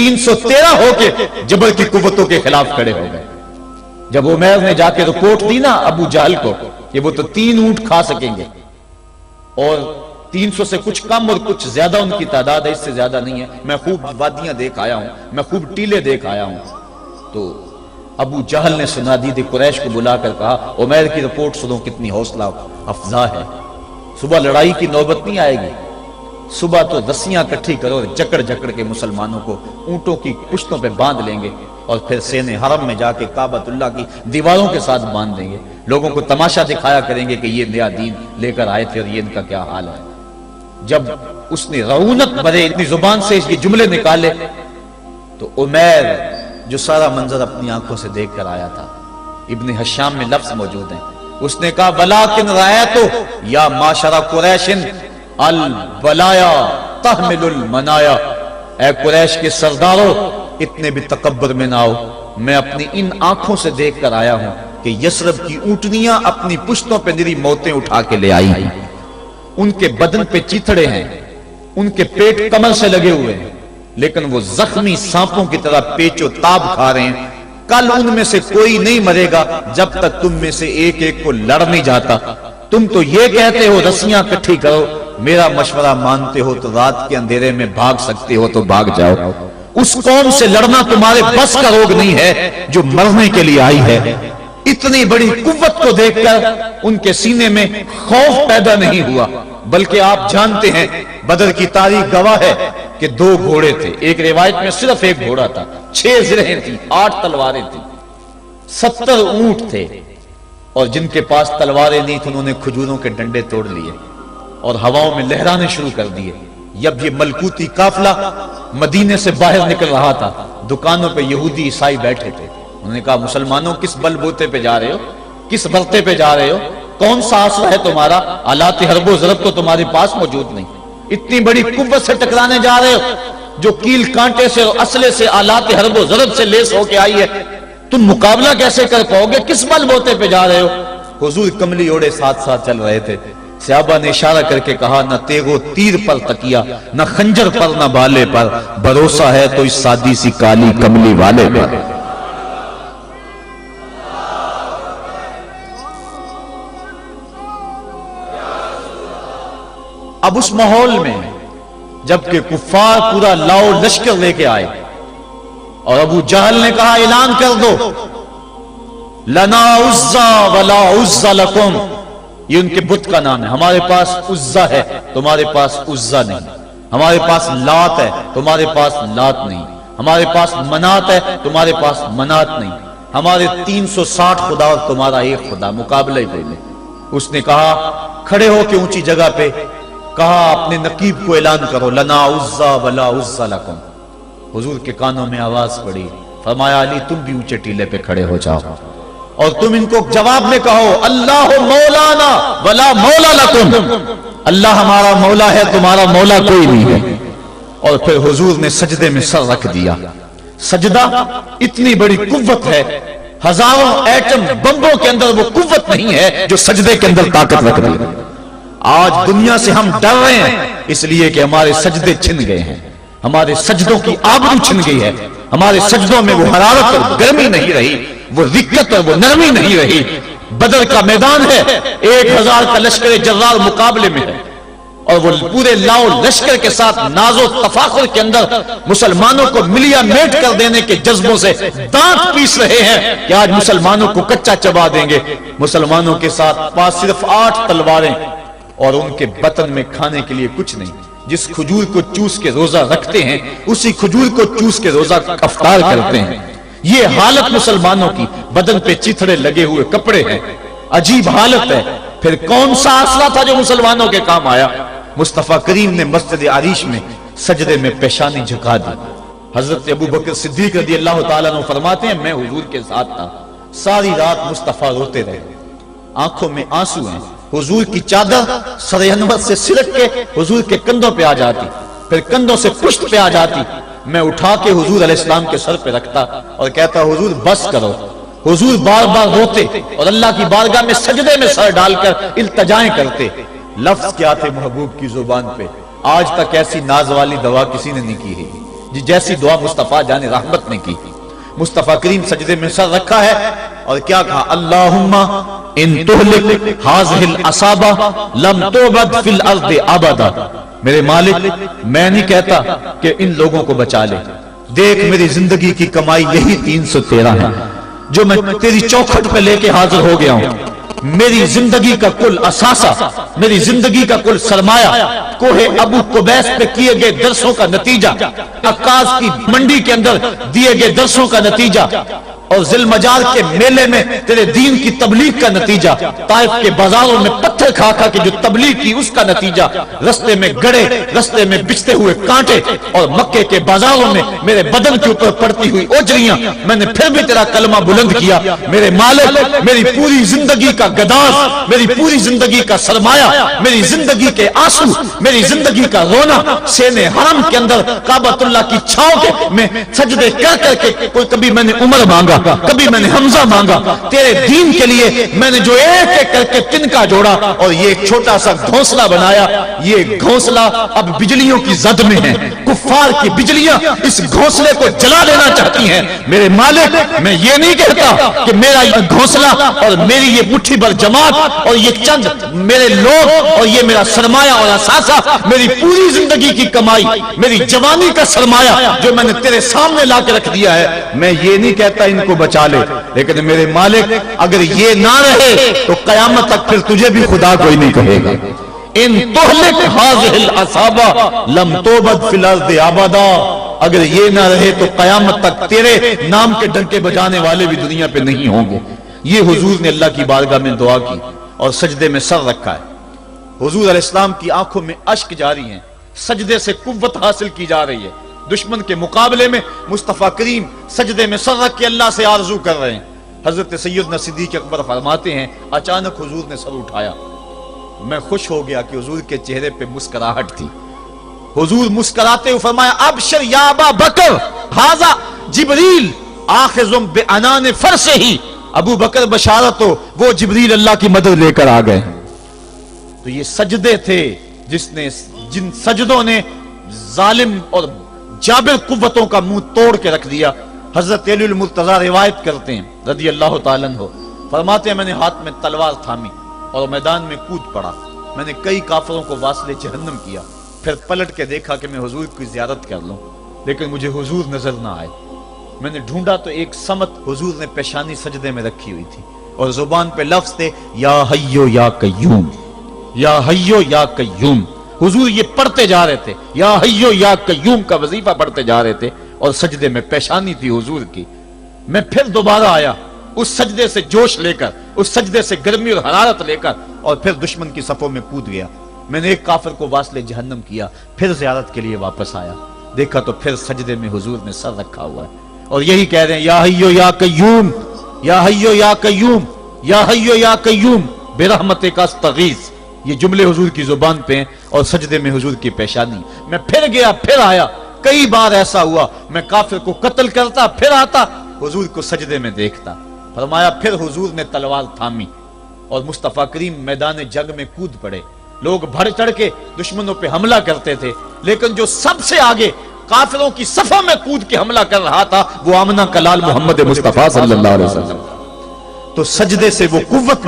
313 हो के जबर की कुव्वतों के खिलाफ खड़े हो गए। जब उमैर ने जाके रिपोर्ट दी ना अबू जहल को कि वो तो 3 ऊंट खा सकेंगे, और 300 से कुछ कम और कुछ ज्यादा उनकी तादाद है, इससे ज्यादा नहीं है, मैं खूब वादियां देख आया हूं, मैं खूब टीले देख आया हूं। तो अबू जहल ने सुनादीद कुरैश को बुलाकर कहा, उमैर की रिपोर्ट सुनो कितनी हौसला अफजा है, सुबह लड़ाई की नौबत नहीं आएगी, सुबह तो रस्सियां इकट्ठी करो, जकड़ जकड़ के मुसलमानों को ऊंटों की पुश्तों पे बांध लेंगे और फिर सेने हरम में जाके काबतुल्लाह की दीवारों के साथ बांध देंगे, लोगों को तमाशा दिखाया करेंगे कि ये नया दीन लेकर आए थे और ये इनका क्या हाल है। जब उसने रऊनक भरे इतनी जुबान से ये जुमले निकाले तो उमैर जो सारा मंजर अपनी आंखों से देख कर आया था, इब्न हशाम में लफ्ज मौजूद है, उसने कहा वलाकिन रायतु या माशरा कुरैशिन अल बलाया तहमिलुल मनाया, ऐ कुरैश के सरदारों इतने भी तकब्बर में ना आओ, मैं अपनी इन आंखों से देख कर आया हूं कि यसरब की ऊंटनियां अपनी पुश्तों पे निरी मौतें उठा के ले आई, उनके बदन पे चीथड़े हैं, उनके पेट कमर से लगे हुए हैं, लेकिन वो जख्मी सांपों की तरह पेचो ताब खा रहे हैं। कल उनमें से कोई नहीं मरेगा जब तक तुम में से एक एक को लड़ नहीं जाता। तुम तो ये कहते हो रस्सियां इकट्ठी करो, मेरा मशवरा मानते हो तो रात के अंधेरे में भाग सकते हो तो भाग जाओ। उस कौम से लड़ना तुम्हारे बस का रोग नहीं है जो मरने के लिए आई है। इतनी बड़ी कुव्वत को देखकर उनके सीने में खौफ पैदा नहीं हुआ, बल्कि आप जानते हैं बदर की तारीख गवाह है कि 2 घोड़े थे, एक रिवायत में सिर्फ एक घोड़ा था, 6 जिरहें थी, 8 तलवारें थी, 70 ऊंट थे, और जिनके पास तलवारें नहीं थी उन्होंने खजूरों के डंडे तोड़ लिए और हवाओं में लहराने शुरू कर दिए। जब ये मलकूती काफिला मदीने से बाहर निकल रहा था, दुकानों पे यहूदी ईसाई बैठे थे, उन्होंने कहा मुसलमानों किस बलबूते पे जा रहे हो, किस बरते पे जा रहे हो, कौन सा आसरा है तुम्हारा, आलात हरबो ज़रब तो तुम्हारे पास मौजूद नहीं, इतनी बड़ी कुव्वत से टकराने जा रहे हो जो कील कांटे से और असले से आलात हरबो ज़रब से लेस होके आई है, तुम मुकाबला कैसे कर पाओगे, किस बलबूते पे जा रहे हो। हुजूर कमली ओढ़े साथ साथ चल रहे थे। सहाबा ने इशारा करके कहा न तेगो तीर पर तकिया, न खंजर पर, न बाले पर, भरोसा है तो इस सादी सी काली कमली वाले पर। अब उस माहौल में जबकि कुफ्फार पूरा लाओ लश्कर लेके आए और अबू जहल ने कहा ऐलान कर दो लना उज्जा वला उज्जा लकुम, ये उनके बुत का नाम है, हमारे पास उज्जा है तुम्हारे पास उज्जा नहीं, हमारे पास लात है तुम्हारे पास लात नहीं, हमारे पास मनात है तुम्हारे पास मनात नहीं, हमारे 360 खुदा और तुम्हारा एक खुदा, मुकाबला ही कोई नहीं। उसने कहा खड़े हो के ऊंची जगह पे कहा अपने नकीब को ऐलान करो लना उज्जा वला उज्जा लकुम। हुजूर के कानों में आवाज पड़ी, फरमाया अली तुम भी ऊंचे टीले पे खड़े हो जाओ और तुम इनको जवाब में कहो अल्लाह मौलाना वला मौला लकुम, अल्लाह हमारा मौला है तुम्हारा मौला कोई नहीं है। और फिर हुजूर ने सजदे में सर रख दिया। सजदा इतनी बड़ी कुव्वत है, हजारों एटम बम्बों के अंदर वो कुव्वत नहीं है जो सजदे के अंदर ताकत रख दी। आज दुनिया से हम डर रहे हैं इसलिए कि हमारे सजदे छिन गए हैं, हमारे सजदों की आबरू छिन गई है, हमारे सजदों में वो हरारत और गर्मी नहीं रही, वो रिक्कत और वो नरमी नहीं रही। बदर का मैदान है, 1000 का लश्कर जर्रार मुकाबले में है और वो पूरे लाओ लश्कर के साथ नाजो तफाखुर के अंदर मुसलमानों को मिलिया मेट कर देने के जज्बों से दांत पीस रहे हैं कि आज मुसलमानों को कच्चा चबा देंगे। मुसलमानों के साथ पास सिर्फ 8 तलवारें और उनके बतन में खाने के लिए कुछ नहीं। जिस खजूर को चूस के रोजा रखते हैं उसी खजूर को चूस के रोजा अफ्तार करते हैं। ये हालत मुसलमानों की, बदन पे चिथड़े लगे हुए कपड़े हैं, अजीब हालत है। फिर कौन सा आसरा था जो मुसलमानों के काम आया। मुस्तफा करीम ने मस्जिद आरिश में सजदे में पेशानी झुका दी। हजरत अबू बकर सिद्दीक रज़ी अल्लाह ताला अन्हु फरमाते हैं मैं हुजूर के साथ था, सारी रात मुस्तफा रोते रहे, आंखों में आंसू हैं। हुजूर की चादर सर अनवर से सिलट के हुजूर के कंधों पे आ जाती, फिर कंधों से पुश्त पे आ जाती। मैं उठा के हुजूर अलैहिस्सलाम के सर पे रखता और कहता हुजूर बस करो। हुजूर बार बार रोते और अल्लाह की बारगाह में सजदे में सर डालकर इल्तजाएं करते। लफ्ज क्या थे महबूब की जुबान पे, आज तक ऐसी नाज वाली दवा किसी ने नहीं की है। جیسی دعا مصطفیٰ جان رحمت نے کی. مصطفیٰ کریم سجدے میں سر رکھا ہے اور کیا کہا؟ اللہم ان تہلک ہذہ العصابہ لم تعبد فی الارض ابدا. میرے مالک میں نہیں کہتا کہ ان لوگوں کو بچا لے، دیکھ میری زندگی کی کمائی یہی 313 ہے جو میں تیری چوکھٹ پہ لے کے حاضر ہو گیا ہوں. میری زندگی کا کل اثاثہ، میری زندگی کا کل سرمایہ کوہ ابو قبیس پہ کیے گئے درسوں کا نتیجہ، عکاظ کی منڈی کے اندر دیے گئے درسوں کا نتیجہ، اور ذی المجال کے میلے میں تیرے دین کی تبلیغ کا نتیجہ، طائف کے بازاروں میں پتھر کھا کھا کے جو تبلیغ کی اس کا نتیجہ، رستے میں گڑے، رستے میں بچھتے ہوئے کانٹے، اور مکے کے بازاروں میں میرے بدن کے اوپر پڑتی ہوئی اوجریاں، میں نے پھر بھی تیرا کلمہ بلند کیا. میرے مالک میری پوری زندگی کا گداز، میری پوری زندگی کا سرمایہ، میری زندگی کے آنسو، میری زندگی کا رونا سینے حرم کے اندر کعبۃ اللہ کی چھاؤں کے میں سجدے کر کر کے، کوئی کبھی میں نے عمر مانگا، کبھی میں نے حمزہ مانگا، تیرے دین کے لیے میں نے جو ایک ایک کر کے تنکا جوڑا اور یہ ایک چھوٹا سا گھونسلہ بنایا. یہ گھونسلہ اب بجلیوں کی زد میں ہے، کفار کی بجلیاں اس گھونسلے کو جلا دینا چاہتی ہیں. میرے مالک میں یہ نہیں کہتا کہ میرا یہ گھونسلہ اور میری یہ مٹھی بھر جماعت اور یہ چند میرے لوگ اور یہ میرا سرمایہ اور اثاثہ، میری پوری زندگی کی کمائی، میری جوانی کا سرمایہ جو میں نے تیرے سامنے لا کے رکھ دیا ہے، میں یہ نہیں کہتا ان کو بچا لے، لیکن میرے مالک اگر یہ نہ رہے تو قیامت تک پھر تجھے بھی خدا کوئی نہیں کہے گا. ان تہلک ہذہ العصابہ لم تعبد فی الارض ابدا. اگر یہ نہ رہے تو قیامت تک تیرے نام کے ڈنکے بجانے والے بھی دنیا پہ نہیں ہوں گے. یہ حضور نے اللہ کی بارگاہ میں دعا کی اور سجدے میں سر رکھا ہے. حضور علیہ السلام کی آنکھوں میں اشک جاری ہیں، سجدے سے قوت حاصل کی جا رہی ہے. دشمن کے مقابلے میں مصطفیٰ کریم سجدے میں سر رکھ کے اللہ سے آرزو کر رہے ہیں. حضرت سیدنا صدیق اکبر فرماتے ہیں اچانک حضور نے سر اٹھایا، میں خوش ہو گیا کہ حضور کے چہرے پہ مسکراہٹ تھی. حضور مسکراتے ہوئے فرمایا ابشر یا ابا بکر ھذا جبریل آخذ بعنان فرسہ. ابو بکر بشارت ہو، وہ جبریل اللہ کی مدد لے کر آ گئے. تو یہ سجدے تھے جن سجدوں نے ظالم اور جابر قوتوں کا منہ توڑ کے رکھ دیا. حضرت علی المرتضیٰ روایت کرتے ہیں رضی اللہ تعالیٰ عنہ، فرماتے ہیں میں نے ہاتھ میں تلوار تھامی اور میدان میں کود پڑا. میں نے کئی کافروں کو واصل جہنم کیا، پھر پلٹ کے دیکھا کہ میں حضور کی زیارت کر لوں، لیکن مجھے حضور نظر نہ آئے. میں نے ڈھونڈا تو ایک سمت حضور نے پیشانی سجدے میں رکھی ہوئی تھی اور زبان پہ لفظ تھے یا حیو یا قیوم، یا حیو یا قیوم. حضور یہ پڑھتے جا رہے تھے، یا حیو یا قیوم کا وظیفہ پڑھتے جا رہے تھے اور سجدے میں پیشانی تھی حضور کی. میں پھر دوبارہ آیا اس سجدے سے جوش لے کر، اس سجدے سے گرمی اور حرارت لے کر، اور پھر دشمن کی صفوں میں کود گیا. میں نے ایک کافر کو واصل جہنم کیا، پھر زیارت کے لیے واپس آیا، دیکھا تو پھر سجدے میں حضور نے سر رکھا ہوا ہے اور یہی کہہ رہے ہیں یا حیو یا قیوم، یا حیو یا قیوم، یا حیو یا قیوم برحمتک استغیث. یہ جملے حضور کی زبان پہ ہیں اور سجدے میں حضور کی پیشانی. میں پھر گیا، پھر آیا، کئی بار ایسا ہوا میں کافر کو قتل کرتا، پھر آتا حضور کو سجدے میں دیکھتا. فرمایا پھر حضور نے تلوار تھامی اور مصطفیٰ کریم میدان جنگ میں کود پڑے. لوگ بڑھ چڑھ کے دشمنوں پہ حملہ کرتے تھے، لیکن جو سب سے آگے کافروں کی صفوں میں کود کے حملہ کر رہا تھا وہ آمنہ کا لال محمد مصطفیٰ صلی اللہ علیہ وسلم. تو سجدے سے وہ قوت